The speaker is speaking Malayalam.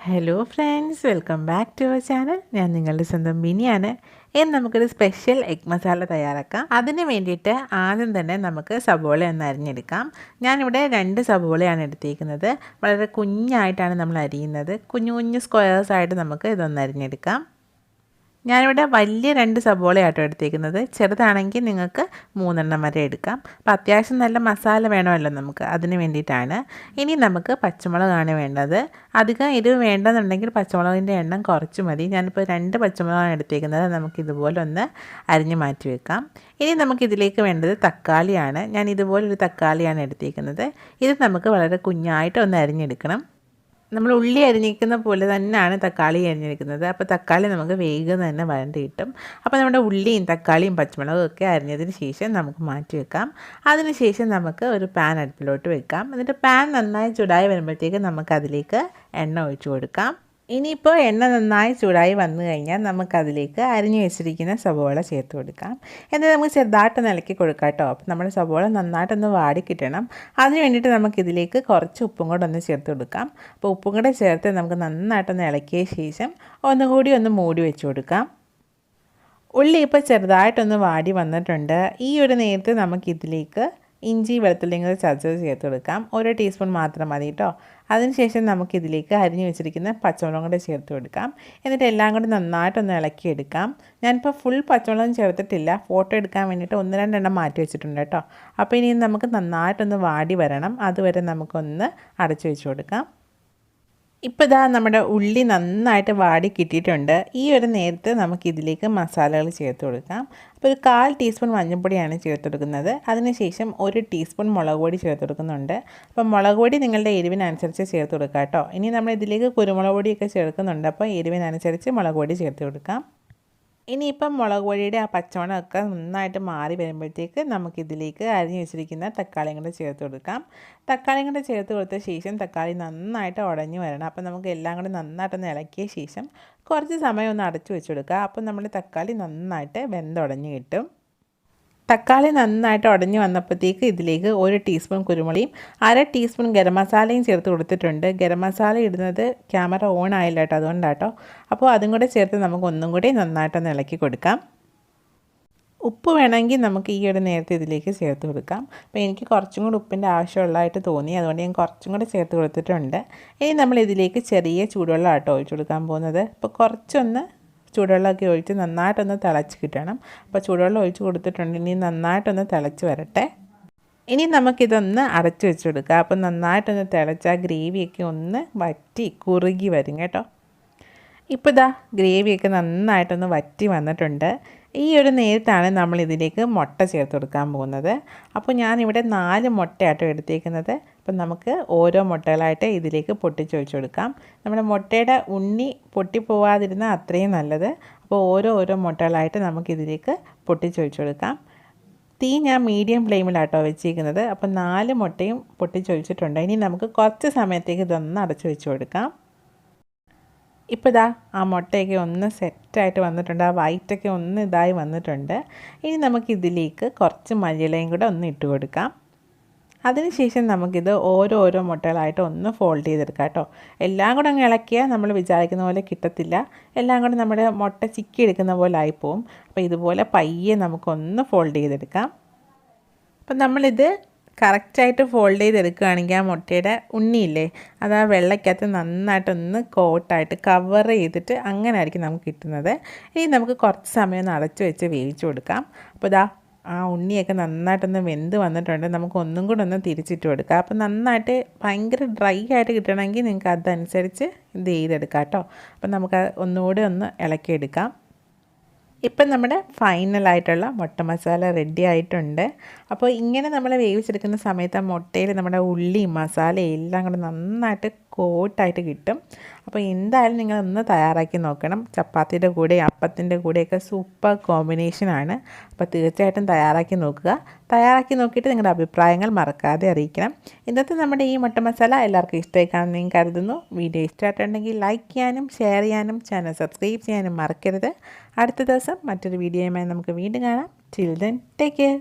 Hello friends, welcome back to our channel. ഞാൻ നിങ്ങളുടെ സ്വന്തം മിനിയാണ്. ഇന്ന് നമുക്കൊരു സ്പെഷ്യൽ എഗ് മസാല തയ്യാറാക്കാം. അതിന് വേണ്ടിയിട്ട് ആദ്യം തന്നെ നമുക്ക് സബോള ഒന്ന് അരിഞ്ഞെടുക്കാം. ഞാനിവിടെ 2 സബോളയാണ് എടുത്തിരിക്കുന്നത്. വളരെ കുഞ്ഞായിട്ടാണ് നമ്മൾ അരിയുന്നത്. കുഞ്ഞു കുഞ്ഞു സ്ക്വയേഴ്സായിട്ട് നമുക്ക് ഇതൊന്ന് അരിഞ്ഞെടുക്കാം. ഞാനിവിടെ വലിയ 2 സബോളയാട്ടോ എടുത്തേക്കുന്നത്. ചെറുതാണെങ്കിൽ നിങ്ങൾക്ക് 3 വരെ എടുക്കാം. അപ്പോൾ അത്യാവശ്യം നല്ല മസാല വേണമല്ലോ നമുക്ക്, അതിന് വേണ്ടിയിട്ടാണ്. ഇനി നമുക്ക് പച്ചമുളകാണ് വേണ്ടത്. അധികം എരിവ് വേണ്ടെന്നുണ്ടെങ്കിൽ പച്ചമുളകിൻ്റെ എണ്ണം കുറച്ച് മതി. ഞാനിപ്പോൾ 2 പച്ചമുളകാണ് എടുത്തേക്കുന്നത്. നമുക്കിതുപോലെ ഒന്ന് അരിഞ്ഞ് മാറ്റി വെക്കാം. ഇനി നമുക്കിതിലേക്ക് വേണ്ടത് തക്കാളിയാണ്. ഞാൻ ഇതുപോലൊരു തക്കാളിയാണ് എടുത്തേക്കുന്നത്. ഇത് നമുക്ക് വളരെ കുഞ്ഞായിട്ട് ഒന്ന് അരിഞ്ഞെടുക്കണം. നമ്മൾ ഉള്ളി അരിഞ്ഞിരിക്കുന്ന പോലെ തന്നെയാണ് തക്കാളി അരിഞ്ഞിരിക്കുന്നത്. അപ്പോൾ തക്കാളി നമുക്ക് വേഗം തന്നെ വഴണ്ട് കിട്ടും. അപ്പോൾ നമ്മുടെ ഉള്ളിയും തക്കാളിയും പച്ചമുളകും ഒക്കെ അരിഞ്ഞതിന് ശേഷം നമുക്ക് മാറ്റി വെക്കാം. അതിന് ശേഷം നമുക്ക് ഒരു പാൻ അടുപ്പിലോട്ട് വെക്കാം. എന്നിട്ട് പാൻ നന്നായി ചൂടായി വരുമ്പോഴത്തേക്ക് നമുക്കതിലേക്ക് എണ്ണ ഒഴിച്ചു കൊടുക്കാം. ഇനിയിപ്പോൾ എണ്ണ നന്നായി ചൂടായി വന്നു കഴിഞ്ഞാൽ നമുക്കതിലേക്ക് അരിഞ്ഞു വെച്ചിരിക്കുന്ന സവോള ചേർത്ത് കൊടുക്കാം. എന്നിട്ട് നമുക്ക് ചെറുതായിട്ടൊന്ന് ഇളക്കി കൊടുക്കാം കേട്ടോ. അപ്പോൾ നമ്മുടെ സവോള നന്നായിട്ടൊന്ന് വാടി കിട്ടണം. അതിന് വേണ്ടിയിട്ട് നമുക്കിതിലേക്ക് കുറച്ച് ഉപ്പും കൂടെ ഒന്ന് ചേർത്ത് കൊടുക്കാം. അപ്പോൾ ഉപ്പും കൂടെ ചേർത്ത് നമുക്ക് നന്നായിട്ടൊന്ന് ഇളക്കിയ ശേഷം ഒന്നുകൂടി ഒന്ന് മൂടി വെച്ച് കൊടുക്കാം. ഉള്ളി ഇപ്പോൾ ചെറുതായിട്ടൊന്ന് വാടി വന്നിട്ടുണ്ട്. ഈ ഒരു നേരത്ത് നമുക്കിതിലേക്ക് ഇഞ്ചി വെളുത്തുള്ളിയും കൂടെ ചതച്ചത് ചേർത്ത് കൊടുക്കാം. 1 ടീസ്പൂൺ മാത്രം മതി കേട്ടോ. അതിനുശേഷം നമുക്കിതിലേക്ക് അരിഞ്ഞു വെച്ചിരിക്കുന്ന പച്ചമുളകും കൂടെ ചേർത്ത് കൊടുക്കാം. എന്നിട്ട് എല്ലാം കൂടി നന്നായിട്ടൊന്ന് ഇളക്കിയെടുക്കാം. ഞാനിപ്പോൾ ഫുൾ പച്ചമുളകും ചേർത്തിട്ടില്ല. ഫോട്ടോ എടുക്കാൻ വേണ്ടിയിട്ട് 1-2 എണ്ണം മാറ്റി വെച്ചിട്ടുണ്ട് കേട്ടോ. അപ്പോൾ ഇനി നമുക്ക് നന്നായിട്ടൊന്ന് വാടി വരണം. അതുവരെ നമുക്കൊന്ന് അടച്ചു വെച്ച് കൊടുക്കാം. ഇപ്പോൾ ഇതാ നമ്മുടെ ഉള്ളി നന്നായിട്ട് വാടി കിട്ടിയിട്ടുണ്ട്. ഈ ഒരു നേരത്ത് നമുക്കിതിലേക്ക് മസാലകൾ ചേർത്ത് കൊടുക്കാം. അപ്പോൾ ഒരു 1/4 ടീസ്പൂൺ മഞ്ഞൾപ്പൊടിയാണ് ചേർത്ത് കൊടുക്കുന്നത്. അതിനുശേഷം 1 ടീസ്പൂൺ മുളക് പൊടി ചേർത്ത് കൊടുക്കുന്നുണ്ട്. അപ്പോൾ മുളക് പൊടി നിങ്ങളുടെ എരിവിനനുസരിച്ച് ചേർത്ത് കൊടുക്കാം കേട്ടോ. ഇനി നമ്മൾ ഇതിലേക്ക് കുരുമുളക് പൊടിയൊക്കെ ചേർക്കുന്നുണ്ട്. അപ്പോൾ എരിവിനനുസരിച്ച് മുളക് പൊടി ചേർത്ത് കൊടുക്കാം. ഇനിയിപ്പം മുളക് പൊടിയുടെ ആ പച്ചമണമൊക്കെ നന്നായിട്ട് മാറി വരുമ്പോഴത്തേക്ക് നമുക്കിതിലേക്ക് അരിഞ്ഞ് വെച്ചിരിക്കുന്ന തക്കാളിയും കൂടെ ചേർത്ത് കൊടുക്കാം. തക്കാളിയും കൂടെ ചേർത്ത് കൊടുത്ത ശേഷം തക്കാളി നന്നായിട്ട് ഉടഞ്ഞു വരണം. അപ്പോൾ നമുക്ക് എല്ലാം കൂടെ നന്നായിട്ടൊന്ന് ഇളക്കിയ ശേഷം കുറച്ച് സമയം ഒന്ന് അടച്ചു വെച്ച് കൊടുക്കുക. അപ്പോൾ നമ്മുടെ തക്കാളി നന്നായിട്ട് വെന്തുടഞ്ഞ് കിട്ടും. തക്കാളി നന്നായിട്ട് ഉടഞ്ഞു വന്നപ്പോഴത്തേക്ക് ഇതിലേക്ക് 1 ടീസ്പൂൺ കുരുമുളകും 1/2 ടീസ്പൂൺ ഗരം മസാലയും ചേർത്ത് കൊടുത്തിട്ടുണ്ട്. ഗരം മസാല ഇടുന്നത് ക്യാമറ ഓൺ ആയില്ല കേട്ടോ, അതുകൊണ്ടാട്ടോ. അപ്പോൾ അതും കൂടെ ചേർത്ത് നമുക്ക് ഒന്നും കൂടി നന്നായിട്ടൊന്ന് ഇളക്കി കൊടുക്കാം. ഉപ്പ് വേണമെങ്കിൽ നമുക്ക് ഈ ഒരു നേരത്തെ ഇതിലേക്ക് ചേർത്ത് കൊടുക്കാം. അപ്പോൾ എനിക്ക് കുറച്ചും കൂടി ഉപ്പിൻ്റെ ആവശ്യമുള്ളതായിട്ട് തോന്നി, അതുകൊണ്ട് ഞാൻ കുറച്ചും കൂടെ ചേർത്ത് കൊടുത്തിട്ടുണ്ട്. ഇനി നമ്മൾ ഇതിലേക്ക് ചെറിയ ചൂടുവെള്ളം ആട്ടോ ഒഴിച്ചു കൊടുക്കാൻ പോകുന്നത്. അപ്പോൾ കുറച്ചൊന്ന് ചൂടുവെള്ളമൊക്കെ ഒഴിച്ച് നന്നായിട്ടൊന്ന് തിളച്ച് കിട്ടണം. അപ്പോൾ ചൂടുവെള്ളം ഒഴിച്ച് കൊടുത്തിട്ടുണ്ട്. ഇനി നന്നായിട്ടൊന്ന് തിളച്ച് വരട്ടെ. ഇനി നമുക്കിതൊന്ന് അടച്ചു വെച്ച് കൊടുക്കുക. അപ്പോൾ നന്നായിട്ടൊന്ന് തിളച്ചാൽ ഗ്രേവിയൊക്കെ ഒന്ന് വറ്റി കുറുകി വരും കേട്ടോ. ഇപ്പോൾ ഇതാ ഗ്രേവിയൊക്കെ നന്നായിട്ടൊന്ന് വറ്റി വന്നിട്ടുണ്ട്. ഈ ഒരു നേരത്താണ് നമ്മൾ ഇതിലേക്ക് മുട്ട ചേർത്ത് കൊടുക്കാൻ പോകുന്നത്. അപ്പോൾ ഞാനിവിടെ 4 മുട്ടയാട്ടോ എടുത്തേക്കുന്നത്. അപ്പം നമുക്ക് ഓരോ മുട്ടകളായിട്ട് ഇതിലേക്ക് പൊട്ടിച്ചൊഴിച്ച് കൊടുക്കാം. നമ്മുടെ മുട്ടയുടെ ഉണ്ണി പൊട്ടിപ്പോവാതിരുന്നാൽ അത്രയും നല്ലത്. അപ്പോൾ ഓരോ മുട്ടകളായിട്ട് നമുക്കിതിലേക്ക് പൊട്ടിച്ചൊഴിച്ച് കൊടുക്കാം. തീ ഞാൻ മീഡിയം ഫ്ലെയിമിലാട്ടോ വെച്ചിരിക്കുന്നത്. അപ്പോൾ 4 മുട്ടയും പൊട്ടിച്ചൊഴിച്ചിട്ടുണ്ട്. ഇനി നമുക്ക് കുറച്ച് സമയത്തേക്ക് ഇതൊന്ന് അടച്ചു വെച്ച് കൊടുക്കാം. ഇപ്പോൾ ഇതാ ആ മുട്ടയൊക്കെ ഒന്ന് സെറ്റായിട്ട് വന്നിട്ടുണ്ട്. ആ വൈറ്റൊക്കെ ഒന്ന് ഇതായി വന്നിട്ടുണ്ട്. ഇനി നമുക്കിതിലേക്ക് കുറച്ച് മല്ലിയിലയും കൂടെ ഒന്ന് ഇട്ട് കൊടുക്കാം. അതിനുശേഷം നമുക്കിത് ഓരോ മുട്ടകളായിട്ട് ഒന്ന് ഫോൾഡ് ചെയ്തെടുക്കാം കേട്ടോ. എല്ലാം കൂടെ അങ്ങ് ഇളക്കിയാൽ നമ്മൾ വിചാരിക്കുന്ന പോലെ കിട്ടത്തില്ല. എല്ലാം കൂടെ നമ്മുടെ മുട്ട ചിക്കി എടുക്കുന്ന പോലെ ആയിപ്പോവും. അപ്പോൾ ഇതുപോലെ പയ്യെ നമുക്കൊന്ന് ഫോൾഡ് ചെയ്തെടുക്കാം. അപ്പം നമ്മളിത് കറക്റ്റായിട്ട് ഫോൾഡ് ചെയ്തെടുക്കുകയാണെങ്കിൽ ആ മുട്ടയുടെ ഉണ്ണിയില്ലേ, അത് ആ വെള്ളയ്ക്കകത്ത് നന്നായിട്ടൊന്ന് കോട്ടായിട്ട് കവർ ചെയ്തിട്ട് അങ്ങനെ ആയിരിക്കും നമുക്ക് കിട്ടുന്നത്. ഇനി നമുക്ക് കുറച്ച് സമയം ഒന്ന് അടച്ചു വെച്ച് വേവിച്ച് കൊടുക്കാം. അപ്പോൾ ഇതാ ആ ഉണ്ണിയൊക്കെ നന്നായിട്ടൊന്ന് വെന്ത് വന്നിട്ടുണ്ട്. നമുക്ക് ഒന്നും കൂടെ ഒന്ന് തിരിച്ചിട്ട് കൊടുക്കാം. അപ്പോൾ നന്നായിട്ട് ഭയങ്കര ഡ്രൈ ആയിട്ട് കിട്ടണമെങ്കിൽ നിങ്ങൾക്ക് അതനുസരിച്ച് ഇത് ചെയ്തെടുക്കാം കേട്ടോ. അപ്പോൾ നമുക്ക് ഒന്നുകൂടെ ഒന്ന് ഇളക്കിയെടുക്കാം. ഇപ്പം നമ്മുടെ ഫൈനലായിട്ടുള്ള മുട്ട മസാല റെഡി ആയിട്ടുണ്ട്. അപ്പോൾ ഇങ്ങനെ നമ്മൾ വേവിച്ചെടുക്കുന്ന സമയത്ത് ആ മുട്ടയിൽ നമ്മുടെ ഉള്ളിയും മസാലയും എല്ലാം കൂടെ നന്നായിട്ട് കോട്ടായിട്ട് കിട്ടും. അപ്പോൾ എന്തായാലും നിങ്ങളൊന്ന് തയ്യാറാക്കി നോക്കണം. ചപ്പാത്തിയുടെ കൂടെ അപ്പത്തിൻ്റെ കൂടെയൊക്കെ സൂപ്പർ കോമ്പിനേഷനാണ്. അപ്പോൾ തീർച്ചയായിട്ടും തയ്യാറാക്കി നോക്കുക. തയ്യാറാക്കി നോക്കിയിട്ട് നിങ്ങളുടെ അഭിപ്രായങ്ങൾ മറക്കാതെ അറിയിക്കണം. ഇന്നത്തെ നമ്മുടെ ഈ മുട്ട മസാല എല്ലാവർക്കും ഇഷ്ടമായി കാണുമെന്ന് ഞാൻ കരുതുന്നു. വീഡിയോ ഇഷ്ടമായിട്ടുണ്ടെങ്കിൽ ലൈക്ക് ചെയ്യാനും ഷെയർ ചെയ്യാനും ചാനൽ സബ്സ്ക്രൈബ് ചെയ്യാനും മറക്കരുത്. അടുത്ത ദിവസം മറ്റൊരു വീഡിയോയുമായി നമുക്ക് വീണ്ടും കാണാം. Till then take care.